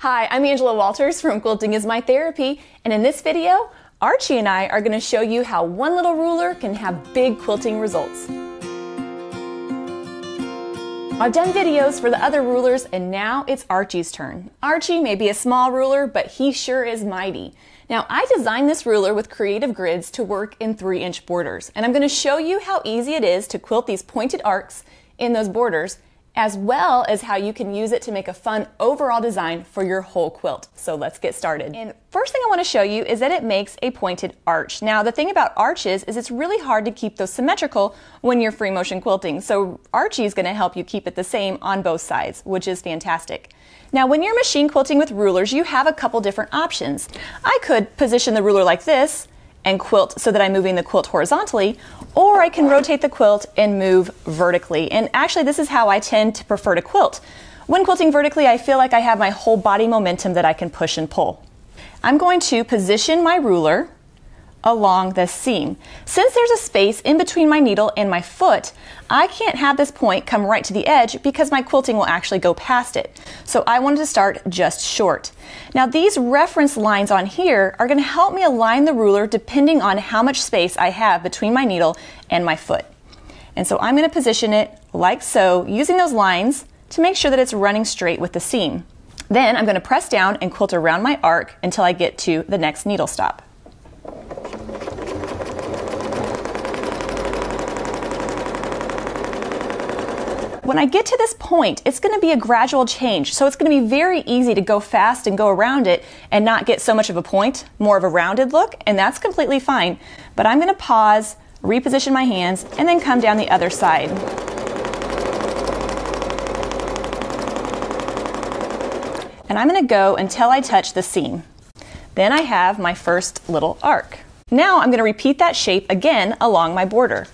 Hi, I'm Angela Walters from Quilting is My Therapy, and in this video, Archie and I are going to show you how one little ruler can have big quilting results. I've done videos for the other rulers, and now it's Archie's turn. Archie may be a small ruler, but he sure is mighty. Now, I designed this ruler with creative grids to work in 3-inch borders, and I'm going to show you how easy it is to quilt these pointed arcs in those borders, as well as how you can use it to make a fun overall design for your whole quilt. So let's get started. And first thing I want to show you is that it makes a pointed arch. Now, the thing about arches is it's really hard to keep those symmetrical when you're free motion quilting. So Archie is going to help you keep it the same on both sides, which is fantastic. Now, when you're machine quilting with rulers, you have a couple different options. I could position the ruler like this and quilt so that I'm moving the quilt horizontally, or I can rotate the quilt and move vertically. And actually, this is how I tend to prefer to quilt. When quilting vertically, I feel like I have my whole body momentum that I can push and pull. I'm going to position my ruler along this seam. Since there's a space in between my needle and my foot, I can't have this point come right to the edge because my quilting will actually go past it. So I wanted to start just short. Now, these reference lines on here are going to help me align the ruler depending on how much space I have between my needle and my foot. And so I'm going to position it like so, using those lines to make sure that it's running straight with the seam. Then I'm going to press down and quilt around my arc until I get to the next needle stop. When I get to this point, it's going to be a gradual change, so it's going to be very easy to go fast and go around it and not get so much of a point, more of a rounded look, and that's completely fine. But I'm going to pause, reposition my hands, and then come down the other side. And I'm going to go until I touch the seam. Then I have my first little arc. Now I'm going to repeat that shape again along my border.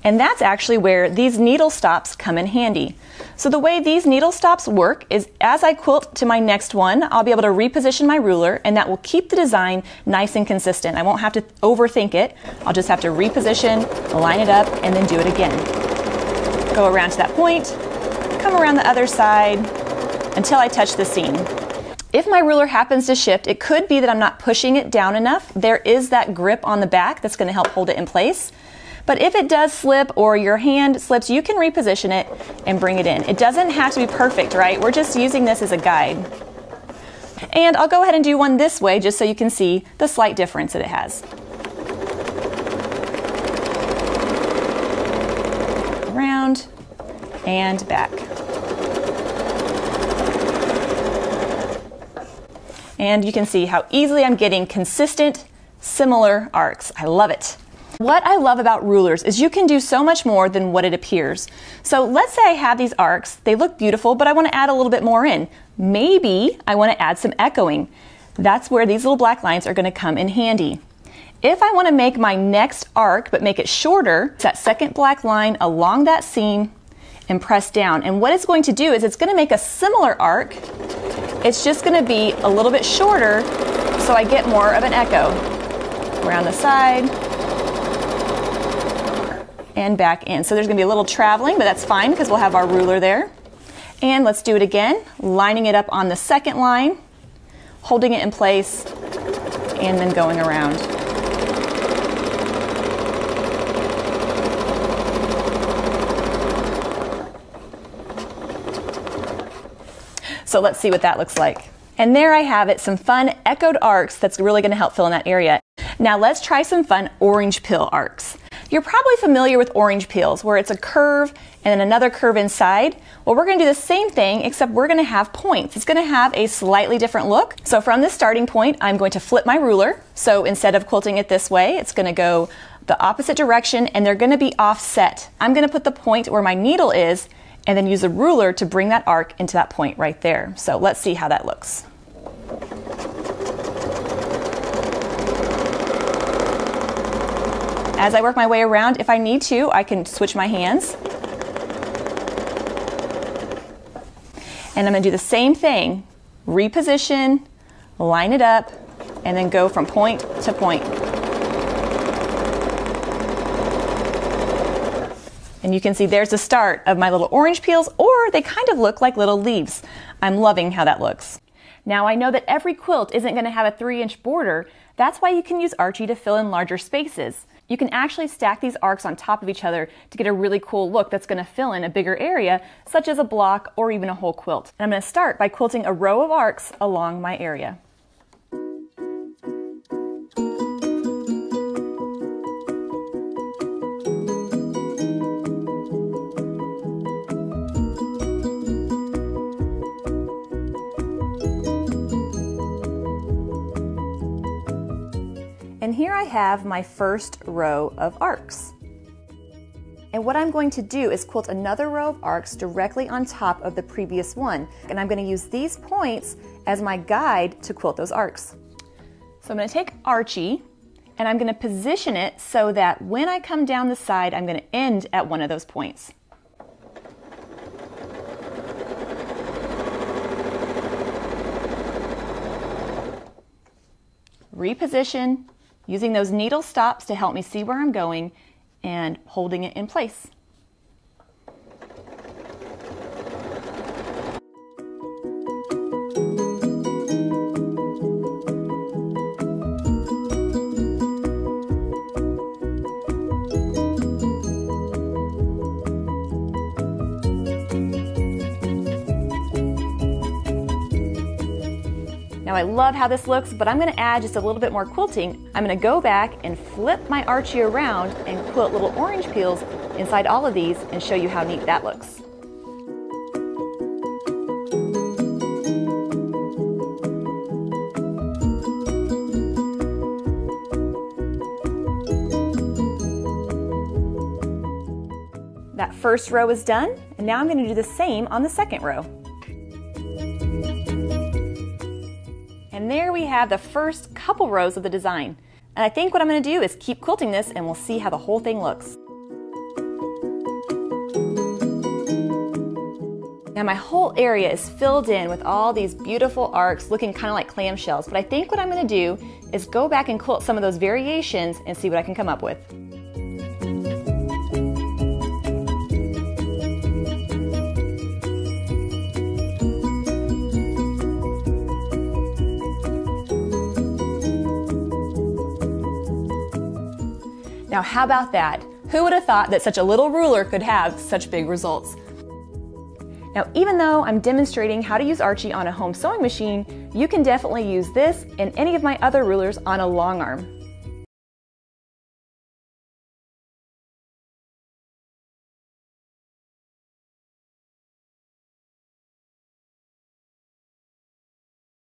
And that's actually where these needle stops come in handy. So the way these needle stops work is as I quilt to my next one, I'll be able to reposition my ruler, and that will keep the design nice and consistent. I won't have to overthink it. I'll just have to reposition, line it up, and then do it again. Go around to that point, come around the other side until I touch the seam. If my ruler happens to shift, it could be that I'm not pushing it down enough. There is that grip on the back that's going to help hold it in place. But if it does slip or your hand slips, you can reposition it and bring it in. It doesn't have to be perfect, right? We're just using this as a guide. And I'll go ahead and do one this way just so you can see the slight difference that it has. Around and back. And you can see how easily I'm getting consistent, similar arcs. I love it. What I love about rulers is you can do so much more than what it appears. So let's say I have these arcs, they look beautiful, but I want to add a little bit more in. Maybe I want to add some echoing. That's where these little black lines are going to come in handy. If I want to make my next arc, but make it shorter, it's that second black line along that seam and press down. And what it's going to do is it's going to make a similar arc. It's just going to be a little bit shorter, so I get more of an echo. Around the side, and back in. So there's going to be a little traveling, but that's fine because we'll have our ruler there. And let's do it again, lining it up on the second line, holding it in place, and then going around. So let's see what that looks like. And there I have it, some fun echoed arcs that's really going to help fill in that area. Now let's try some fun orange peel arcs. You're probably familiar with orange peels, where it's a curve and then another curve inside. Well, we're going to do the same thing, except we're going to have points. It's going to have a slightly different look. So from this starting point, I'm going to flip my ruler. So instead of quilting it this way, it's going to go the opposite direction, and they're going to be offset. I'm going to put the point where my needle is, and then use a ruler to bring that arc into that point right there. So let's see how that looks. As I work my way around, if I need to, I can switch my hands. And I'm going to do the same thing. Reposition, line it up, and then go from point to point. And you can see there's the start of my little orange peels, or they kind of look like little leaves. I'm loving how that looks. Now I know that every quilt isn't going to have a 3-inch border. That's why you can use Archie to fill in larger spaces. You can actually stack these arcs on top of each other to get a really cool look that's going to fill in a bigger area, such as a block or even a whole quilt. And I'm going to start by quilting a row of arcs along my area. And here I have my first row of arcs. And what I'm going to do is quilt another row of arcs directly on top of the previous one. And I'm going to use these points as my guide to quilt those arcs. So I'm going to take Archie and I'm going to position it so that when I come down the side, I'm going to end at one of those points. Reposition, using those needle stops to help me see where I'm going and holding it in place. Now I love how this looks, but I'm going to add just a little bit more quilting. I'm going to go back and flip my Archie around and quilt little orange peels inside all of these and show you how neat that looks. That first row is done, and now I'm going to do the same on the second row. And there we have the first couple rows of the design. And I think what I'm going to do is keep quilting this and we'll see how the whole thing looks. Now my whole area is filled in with all these beautiful arcs looking kind of like clamshells, but I think what I'm going to do is go back and quilt some of those variations and see what I can come up with. Now how about that? Who would have thought that such a little ruler could have such big results? Now even though I'm demonstrating how to use Archie on a home sewing machine, you can definitely use this and any of my other rulers on a long arm.